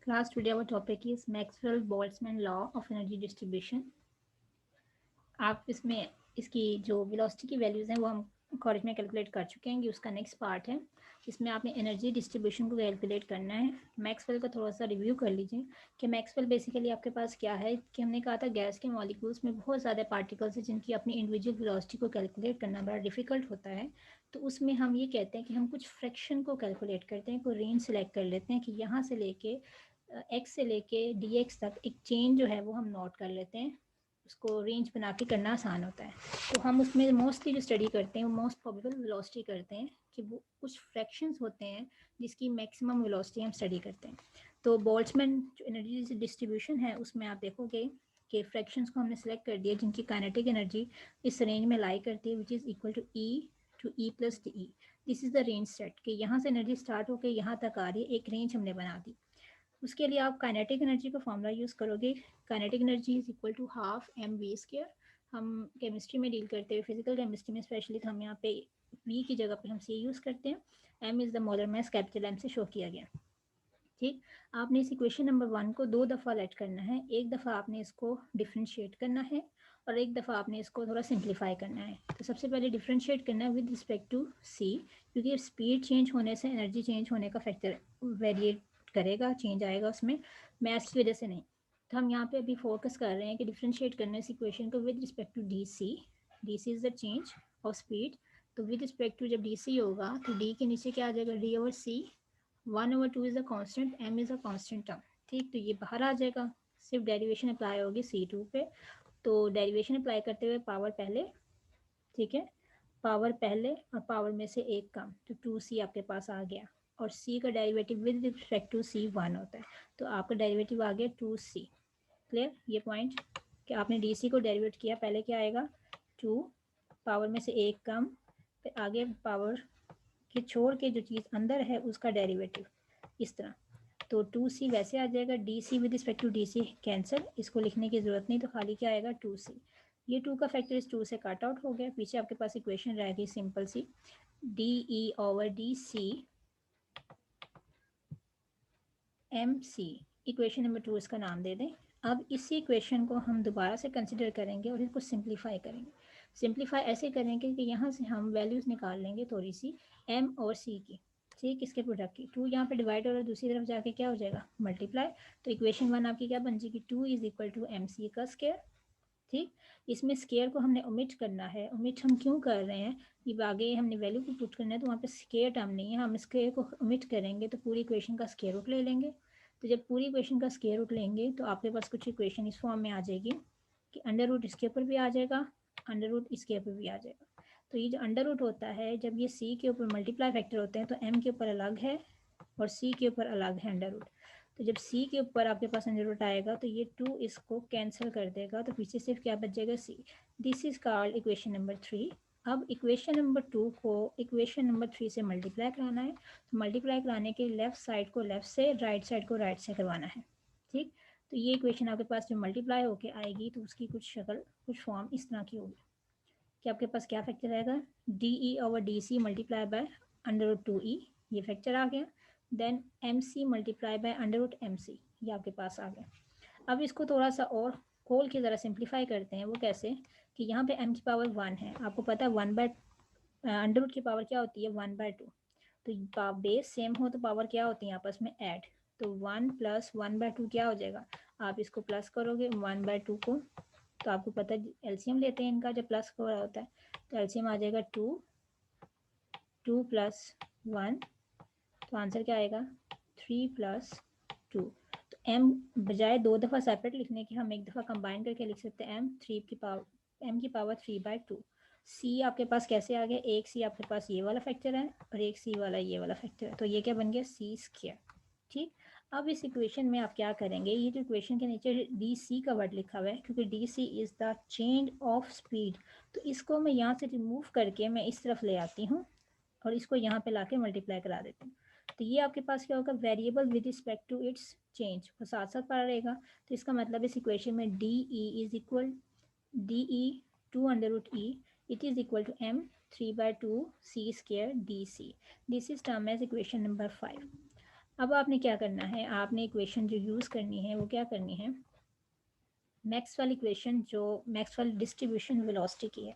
Class, today our topic is Maxwell-Boltzmann law of energy distribution. आप इसमें इसकी जो वेलोसिटी की वैल्यूज़ हैं वो हम कॉलेज में कैलकुलेट कर चुके हैं कि उसका नेक्स्ट पार्ट है। इसमें आपने एनर्जी डिस्ट्रीब्यूशन को कैलकुलेट करना है। मैक्सवेल का थोड़ा सा रिव्यू कर लीजिए कि मैक्सवेल बेसिकली आपके पास क्या है कि हमने कहा था गैस के मॉलिक्यूल्स में बहुत ज़्यादा पार्टिकल्स हैं जिनकी अपनी इंडिविजुअल वेलोसिटी को कैलकुलेट करना बड़ा डिफिकल्ट होता है। तो उसमें हम ये कहते हैं कि हम कुछ फ्रैक्शन को कैलकुलेट करते हैं, कोई रेंज सेलेक्ट कर लेते हैं कि यहाँ से लेके एक्स से लेके डी एक्स तक एक चेन जो है वो हम नोट कर लेते हैं। उसको रेंज बना के करना आसान होता है। तो हम उसमें मोस्टली जो स्टडी करते हैं वो मोस्ट प्रोबेबल वेलोसिटी करते हैं कि वो कुछ फ्रैक्शंस होते हैं जिसकी मैक्सिमम वेलोसिटी हम स्टडी करते हैं। तो बोल्ट्जमैन जो एनर्जी डिस्ट्रीब्यूशन है उसमें आप देखोगे कि फ्रैक्शंस को हमने सेलेक्ट कर दिया जिनकी काइनेटिक एनर्जी इस रेंज में लाई करती है, which is equal to E plus D E. This is the range set कि यहाँ से एनर्जी स्टार्ट होकर यहाँ तक आ रही है, एक रेंज हमने बना दी। उसके लिए आप काइनेटिक एनर्जी का फॉर्मूला यूज़ करोगे। Kinetic energy is equal to half M V square. हम केमिस्ट्री में डील करते हुए फिजिकल केमिस्ट्री में स्पेशली तो हम यहाँ पे वी की जगह पे हम सी यूज़ करते हैं। M is the molar mass, capital M से शो किया गया। ठीक, आपने इस इक्वेशन नंबर 1 को 2 दफ़ा लेट करना है। एक दफ़ा आपने इसको डिफ्रेंशिएट करना है और एक दफ़ा आपने इसको थोड़ा सिंप्लीफाई करना है। तो सबसे पहले डिफ्रेंशिएट करना है विद रिस्पेक्ट टू सी, क्योंकि स्पीड चेंज होने से एनर्जी चेंज होने का फैक्टर वेरिएट करेगा, चेंज आएगा उसमें, मैथ्स की वजह से नहीं। तो हम यहाँ पे अभी फोकस कर रहे हैं कि डिफ्रेंशिएट करना है इस इक्वेशन को with respect to D C. D C is the change of speed. तो विद रिस्पेक्ट टू जब डी सी होगा तो डी के नीचे क्या आ जाएगा, D over C. 1/2 is a constant, M is a constant term. ठीक, तो ये बाहर आ जाएगा, सिर्फ डेरिवेशन अप्लाई होगी C2 पे। तो डेरिवेशन अप्लाई करते हुए पावर पहले, ठीक है, पावर पहले और पावर में से एक कम, तो 2C आपके पास आ गया। और C का derivative with respect to C 1 होता है, तो आपका डेरिवेटिव आ गया 2C। क्लियर ये पॉइंट कि आपने DC को डेरिवेट किया, पहले क्या आएगा 2, पावर में से एक कम, फिर आगे पावर कि छोड़ के जो चीज़ अंदर है उसका डेरिवेटिव इस तरह। तो 2C वैसे आ जाएगा, DC with respect to DC cancel, इसको लिखने की ज़रूरत नहीं, तो खाली क्या आएगा 2C। ये 2 का फैक्टर इस 2 से कट आउट हो गया, पीछे आपके पास इक्वेशन रह गई सिंपल सी, DE over DC MC। Equation number 2 इसका नाम दे दें। अब इसी इक्वेशन को हम दोबारा से कंसिडर करेंगे और इसको सिंप्लीफाई करेंगे। सिंप्लीफाई ऐसे करेंगे कि यहाँ से हम वैल्यूज़ निकाल लेंगे थोड़ी सी M और C की, ठीक, इसके प्रोडक्ट की। 2 यहाँ पे डिवाइड हो रहा है, दूसरी तरफ जाके क्या हो जाएगा मल्टीप्लाई। तो इक्वेशन 1 आपकी क्या बन जाएगी, 2 इज़ इक्वल टू MC का स्क्वायर। ठीक, इसमें स्केयर को हमने ओमिट करना है। ओमिट हम क्यों कर रहे हैं, ये आगे हमने वैल्यू को पुट करना है तो वहाँ पे स्केयर टर्म नहीं है, हम स्केयर को ओमिट करेंगे तो पूरी इक्वेशन का स्केयर रूट ले लेंगे। तो जब पूरी इक्वेशन का स्केयर रूट लेंगे तो आपके पास कुछ इक्वेशन इस फॉर्म में आ जाएगी कि अंडर रूट इसके ऊपर भी आ जाएगा, अंडर रूट इसके ऊपर भी आ जाएगा। तो ये जो अंडर रूट होता है, जब ये सी के ऊपर मल्टीप्लाई फैक्टर होते हैं तो एम के ऊपर अलग है और सी के ऊपर अलग है अंडर रूट। तो जब सी के ऊपर आपके पास अंडर रूट आएगा तो ये 2 इसको कैंसिल कर देगा, तो पीछे सिर्फ क्या बच जाएगा C. This is called equation number 3। अब इक्वेशन नंबर 2 को इक्वेशन नंबर 3 से मल्टीप्लाई कराना है। तो मल्टीप्लाई कराने के लेफ्ट साइड को लेफ्ट से, राइट साइड को राइट से करवाना है। ठीक, तो ये इक्वेशन आपके पास जो मल्टीप्लाई होके आएगी तो उसकी कुछ शक्ल, कुछ फॉर्म इस तरह की होगी कि आपके पास क्या फैक्टर आएगा, D E over D C multiply by under root 2E, ये फैक्टर आ गया। Then M C multiply by under root M C, ये आपके पास आ गया। अब इसको थोड़ा सा और खोल के ज़रा सिंप्लीफाई करते हैं। वो कैसे कि यहाँ पे m की पावर 1 है, आपको पता है 1/, अंडर रूट की पावर क्या होती है 1/2। तो बेस सेम हो तो पावर क्या होती है आपस में ऐड। तो 1 प्लस 1/2 क्या हो जाएगा, आप इसको प्लस करोगे 1/2 को, तो आपको पता है एलसीएम लेते हैं इनका जब प्लस हो रहा होता है, तो एलसीएम आ जाएगा 2, 2 प्लस 1, तो आंसर क्या आएगा 3 प्लस 2। तो m बजाय 2 दफ़ा सेपरेट लिखने के हम एक दफ़ा कंबाइन करके लिख सकते हैं m की पावर 3/2। c आपके पास कैसे आ गया, एक c आपके पास ये वाला फैक्टर है और एक c वाला ये वाला फैक्टर है, तो ये क्या बन गया c स्क्वायर। ठीक, अब इस इक्वेशन में आप क्या करेंगे, ये जो इक्वेशन के नीचे डी सी का वर्ड लिखा हुआ है क्योंकि D C is the change of speed, तो इसको मैं यहाँ से रिमूव करके मैं इस तरफ ले आती हूँ और इसको यहाँ पे लाके मल्टीप्लाई करा देती हूँ। तो ये आपके पास क्या होगा, variable with respect to its change, वो साथ साथ पड़ा रहेगा। तो इसका मतलब इस इक्वेशन में D E is equal D E 2/√e, it is equal to m 3/2 c square D C. This is term as equation number 5। अब आपने क्या करना है, आपने इक्वेशन जो यूज़ करनी है वो क्या करनी है, मैक्सवेल इक्वेशन जो मैक्सवेल डिस्ट्रीब्यूशन वेलोसिटी की है,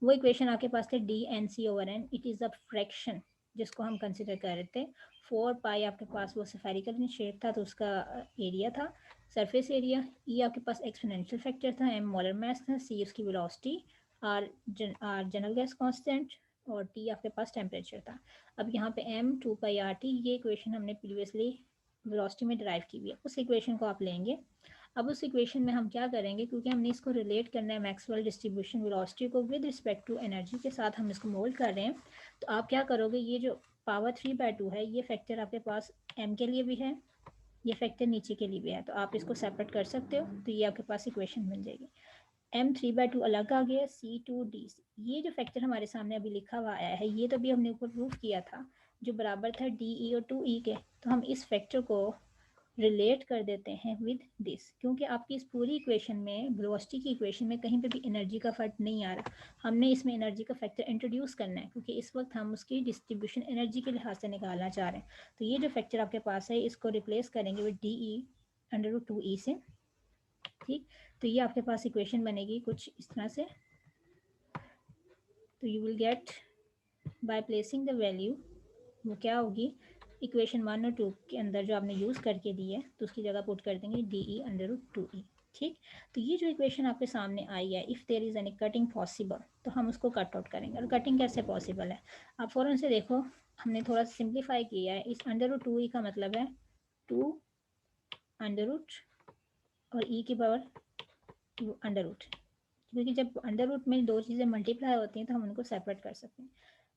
वो इक्वेशन आपके पास थे D N C over N, it is a fraction जिसको हम कंसिडर कर रहे थे। 4 पाई आपके पास वो स्फेरिकल शेप था तो उसका एरिया था, सरफेस एरिया। ई आपके पास एक्सपोनेंशियल फैक्टर था, एम मोलर मास था, सी उसकी velocity, R general gas constant, और टी आपके पास टेम्परेचर था। अब यहाँ पे एम 2 पाई आर टी, ये इक्वेशन हमने प्रीवियसली वेलोसिटी में ड्राइव की हुई है, उस इक्वेशन को आप लेंगे। अब उस इक्वेशन में हम क्या करेंगे, क्योंकि हमने इसको रिलेट करना है मैक्सवेल डिस्ट्रीब्यूशन वेलोसिटी को विद रिस्पेक्ट टू एनर्जी के साथ हम इसको मोल्ड कर रहे हैं, तो आप क्या करोगे, ये जो पावर 3/2 है ये फैक्टर आपके पास एम के लिए भी है, ये फैक्टर नीचे के लिए भी है, तो आप इसको सेपरेट कर सकते हो, तो ये आपके पास इक्वेशन बन जाएगी। M3/2 अलग आ गया, C2D, ये जो फैक्टर हमारे सामने अभी लिखा हुआ आया है ये तो अभी हमने ऊपर प्रूफ किया था, जो बराबर था DE और 2E के, तो हम इस फैक्टर को रिलेट कर देते हैं विद दिस, क्योंकि आपकी इस पूरी इक्वेशन में, वेलोसिटी की इक्वेशन में कहीं पे भी एनर्जी का फर्क नहीं आ रहा, हमने इसमें एनर्जी का फैक्टर इंट्रोड्यूस करना है, क्योंकि इस वक्त हम उसकी डिस्ट्रीब्यूशन एनर्जी के लिहाज से निकालना चाह रहे हैं। तो ये जो फैक्टर आपके पास है इसको रिप्लेस करेंगे विद DE/2E से, ठीक। तो ये आपके पास इक्वेशन बनेगी कुछ इस तरह से, तो you will get by placing the value, वो क्या होगी, इक्वेशन 1 और 2 के अंदर जो आपने यूज़ करके दी है तो उसकी जगह पुट कर देंगे DE/2E, ठीक। तो ये जो इक्वेशन आपके सामने आई है, if there is any cutting possible, तो हम उसको कट आउट करेंगे। और कटिंग कैसे पॉसिबल है, आप फ़ौरन से देखो, हमने थोड़ा सिंप्लीफाई किया है, इस √2E का मतलब है 2 और E की पावर √, क्योंकि जब अंडर रूट में दो चीज़ें मल्टीप्लाई होती हैं तो हम उनको सेपरेट कर सकते हैं।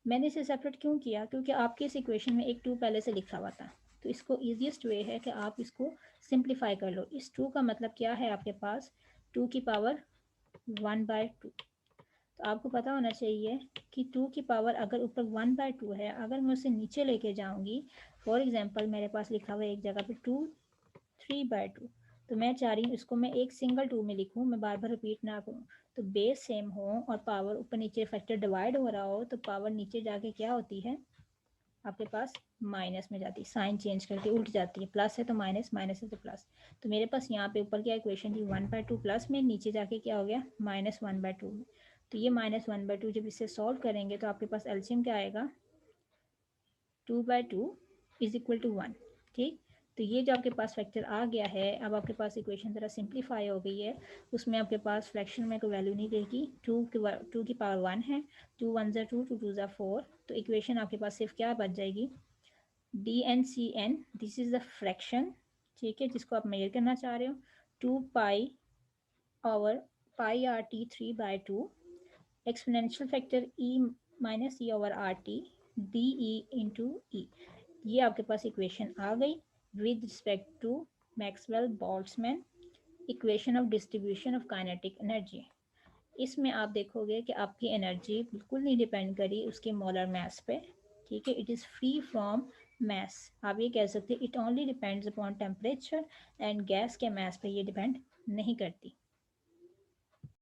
मैंने इसे सेपरेट क्यों किया, क्योंकि आपके इस इक्वेशन में एक 2 पहले से लिखा हुआ था, तो इसको ईजिएस्ट वे है कि आप इसको सिंप्लीफाई कर लो। इस 2 का मतलब क्या है आपके पास, 2 की पावर 1/2, तो आपको पता होना चाहिए कि 2 की पावर अगर ऊपर 1/2 है, अगर मैं उसे नीचे लेके जाऊंगी, फॉर एग्जाम्पल मेरे पास लिखा हुआ है एक जगह पे 3/2, तो मैं चाह रही हूँ इसको मैं एक सिंगल 2 में लिखूँ, मैं बार बार रिपीट ना करूँ, तो बेस सेम हो और पावर ऊपर नीचे फैक्टर डिवाइड हो रहा हो, तो पावर नीचे जाके क्या होती है आपके पास, माइनस में जाती है, साइन चेंज करके उल्ट जाती है, प्लस है तो माइनस, माइनस है तो प्लस। तो मेरे पास यहाँ पे ऊपर क्या इक्वेशन थी 1/2 प्लस में, नीचे जाके क्या हो गया -1/2 में। तो ये -1/2 जब इसे सॉल्व करेंगे तो आपके पास एलसीएम क्या आएगा, 2/2 इज इक्वल टू 1, ठीक। तो ये जो आपके पास फैक्टर आ गया है, अब आपके पास इक्वेशन ज़रा सिंप्लीफाई हो गई है, उसमें आपके पास फ्रैक्शन में कोई वैल्यू नहीं रहेगी, 2 की पावर 1 है, 2 1 ज़ा 2, 2 2 ज़ा 4, तो इक्वेशन आपके पास सिर्फ क्या बच जाएगी, DN/CN, this is the fraction, ठीक है, जिसको आप मेजर करना चाह रहे हो, 2 पाई/RT3/2 एक्सपोनेंशियल फैक्टर E-E/RT DE/E, ये आपके पास इक्वेशन आ गई with respect to Maxwell Boltzmann equation of distribution of kinetic energy. इसमें आप देखोगे कि आपकी एनर्जी बिल्कुल नहीं डिपेंड करी उसके मोलर मास पे, ठीक है, इट इज़ फ्री फ्रॉम मास। आप ये कह सकते हैं it only depends upon temperature, and gas के मास पे ये डिपेंड नहीं करती।